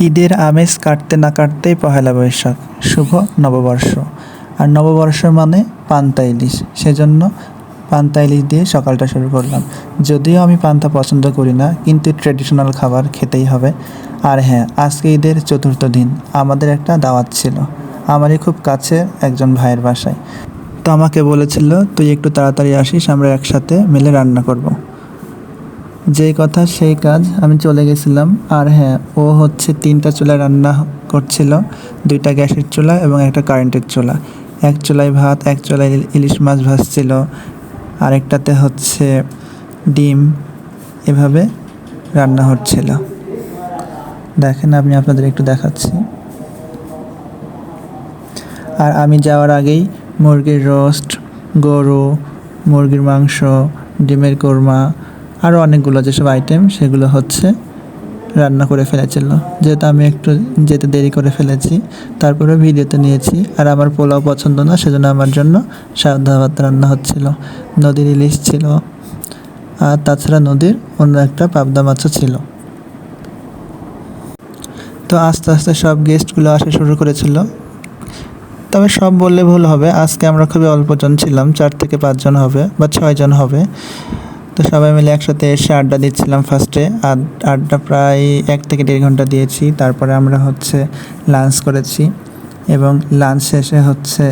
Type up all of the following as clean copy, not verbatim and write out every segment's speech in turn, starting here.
ঈদের আমেজ কাটতে না কাটতেই পহেলা বৈশাখ, শুভ নববর্ষ। আর নববর্ষ মানে পান্তা ইলিশ, সেজন্য পান্তা ইলিশ দিয়ে সকালটা শুরু করলাম। যদিও আমি পান্তা পছন্দ করি না, কিন্তু ট্রেডিশনাল খাবার খেতেই হবে। আর হ্যাঁ, আজকে ঈদের চতুর্থ দিন, আমাদের একটা দাওয়াত ছিল আমারই খুব কাছে একজন ভাইয়ের বাসায়। তো আমাকে বলেছিল তুই একটু তাড়াতাড়ি আসিস, আমরা একসাথে মিলে রান্না করব। যেই কথা সেই কাজ, আমি চলে গেছিলাম। আর হ্যাঁ, ও হচ্ছে 3টা চুলায় রান্না করছিল, 2টা গ্যাসের চুলা এবং একটা কারেন্টের চুলা। এক চুলায় ভাত, এক চুলায় ইলিশ মাছ ভাজছিল, আরেকটাতে হচ্ছে ডিম, এভাবে রান্না হচ্ছিল। দেখেন, আমি আপনাদের একটু দেখাচ্ছি। আর আমি যাওয়ার আগেই মুরগির রোস্ট, গরু, মুরগির মাংস, ডিমের কোরমা, আরও অনেকগুলো যেসব আইটেম, সেগুলো হচ্ছে রান্না করে ফেলেছিল। যেহেতু আমি একটু যেতে দেরি করে ফেলেছি, তারপরে ভিডিওতে নিয়েছি। আর আমার পোলাও পছন্দ না, সেজন্য আমার জন্য সাদা ভাত রান্না হচ্ছিল। নদীর ইলিশ ছিল, আর তাছাড়া নদীর অন্য একটা পাবদা মাছও ছিল। তো আস্তে আস্তে সব গেস্টগুলো আসা শুরু করেছিল। তবে সব বললে ভুল হবে, আজকে আমরা খুবই অল্পজন ছিলাম, 4 থেকে 5 জন হবে বা 6 জন হবে। তো সবাই মিলে একসাথে এসে আড্ডা দিচ্ছিলাম। ফার্স্টে আড্ডা প্রায় 1 থেকে 1.5 ঘন্টা দিয়েছি। তারপরে আমরা হচ্ছে লাঞ্চ করেছি, এবং লাঞ্চ শেষে হচ্ছে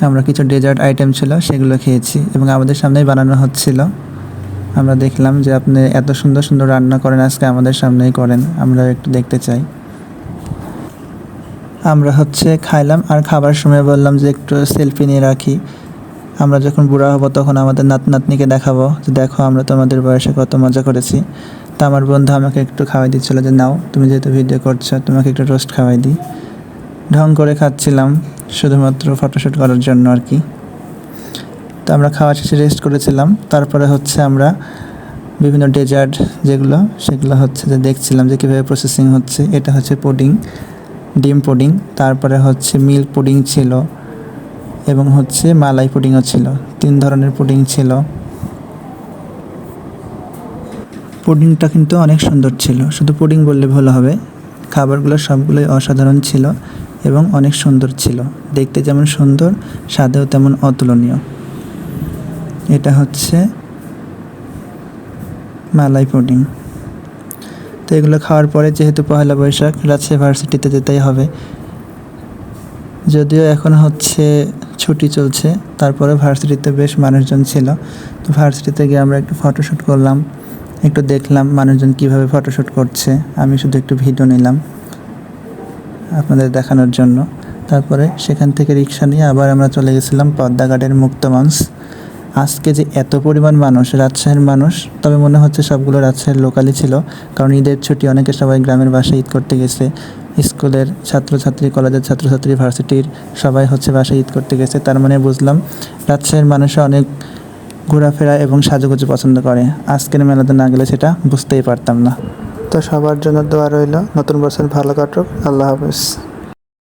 আমরা কিছু ডেজার্ট আইটেম ছিল সেগুলো খেয়েছি, এবং আমাদের সামনেই বানানো হচ্ছিল। আমরা দেখলাম যে আপনি এত সুন্দর সুন্দর রান্না করেন, আজকে আমাদের সামনেই করেন, আমরা একটু দেখতে চাই। আমরা হচ্ছে খাইলাম, আর খাবার সময় বললাম যে একটু সেলফি নিয়ে রাখি। আমরা যখন বুড়া হব তখন আমাদের নাতনিকে দেখাবো যে দেখো আমরা তোমাদের বয়সে কত মজা করেছি। তো আমার বন্ধু আমাকে একটু খাওয়াই দিচ্ছিলো যে নাও, তুমি যেহেতু ভিডিও করছো তোমাকে একটু রোস্ট খাওয়াই দিই। ঢং করে খাচ্ছিলাম, শুধুমাত্র ফটোশ্যুট করার জন্য আর কি। তো আমরা খাওয়া শেষে রেস্ট করেছিলাম। তারপরে হচ্ছে আমরা বিভিন্ন ডেজার্ট যেগুলো, সেগুলো হচ্ছে যে দেখছিলাম যে কীভাবে প্রসেসিং হচ্ছে। এটা হচ্ছে পুডিং, ডিম পুডিং, তারপরে হচ্ছে মিল্ক পুডিং ছিল, এবং হচ্ছে মালাই পুডিংও ছিল। 3 ধরনের পুডিং ছিল। পুডিংটা কিন্তু অনেক সুন্দর ছিল, শুধু পুডিং বললে ভুল হবে। খাবারগুলো সবগুলোই অসাধারণ ছিল এবং অনেক সুন্দর ছিল। দেখতে যেমন সুন্দর, স্বাদেও তেমন অতুলনীয়। এটা হচ্ছে মালাই পুডিং। তো এগুলো খাওয়ার পরে, যেহেতু পহেলা বৈশাখ, রাজশাহী ভার্সিটিতে যেতেই হবে। যদিও এখন হচ্ছে ছুটি চলছে, তারপরে ভার্সিটিতে বেশ মানুষজন ছিল। তো ভার্সিটিতে গিয়ে আমরা একটু ফটোশ্যুট করলাম, একটু দেখলাম মানুষজন কীভাবে ফটোশ্যুট করছে। আমি শুধু একটু ভিডিও নিলাম আপনাদের দেখানোর জন্য। তারপরে সেখান থেকে রিক্সা নিয়ে আবার আমরা চলে গেছিলাম পদ্মাঘাটের মুক্তমঞ্চ। আজকে যে এত পরিমাণ মানুষ, রাজশাহীর মানুষ, তবে মনে হচ্ছে সবগুলো রাজশাহীর লোকালই ছিল, কারণ ঈদের ছুটি, অনেকে সবাই গ্রামের বাসায় ঈদ করতে গেছে। স্কুলের ছাত্রছাত্রী, কলেজের ছাত্রছাত্রী, ভার্সিটির সবাই হচ্ছে বাসায় ঈদ করতে গেছে। তার মানে বুঝলাম রাজশাহীর মানুষরা অনেক ঘোরাফেরা এবং সাজুগুজু পছন্দ করে। আজকের মেলাতে না গেলে সেটা বুঝতেই পারতাম না। তো সবার জন্য দোয়া রইল, নতুন বছর ভালো কাটুক। আল্লাহ হাফেজ।